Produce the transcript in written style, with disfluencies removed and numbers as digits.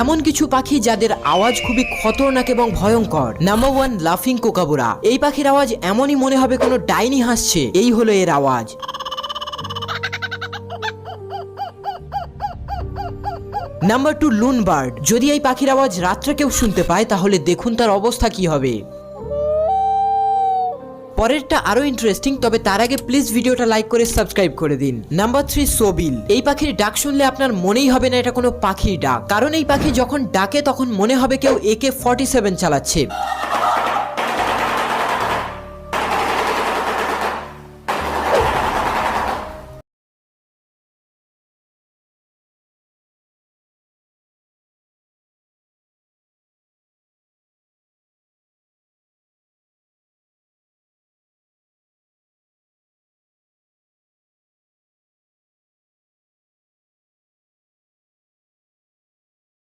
এমন কিছু পাখি যাদের আওয়াজ খুবই খতরনাক এবং ভয়ঙ্কর। নাম্বার 1, লাফিং কোকাবুরা। এই পাখির আওয়াজ এমনই মনে হবে কোনো ডাইনি হাসছে, এই হলো এর আওয়াজ। Number 2, loon bird. যদি এই পাখির আওয়াজ রাত্রে কেউ শুনতে পায় তাহলে দেখুন তার অবস্থা কি হবে। পরেরটা আরো ইন্টারেস্টিং, তবে তার আগে প্লিজ ভিডিওটা লাইক করে সাবস্ক্রাইব করে দিন। নাম্বার 3, সোবিল। এই পাখির ডাক শুনলে আপনার মনেই হবে না এটা কোনো পাখির ডাক, কারণ এই পাখি যখন ডাকে তখন মনে হবে কেউ AK-47 চালাচ্ছে।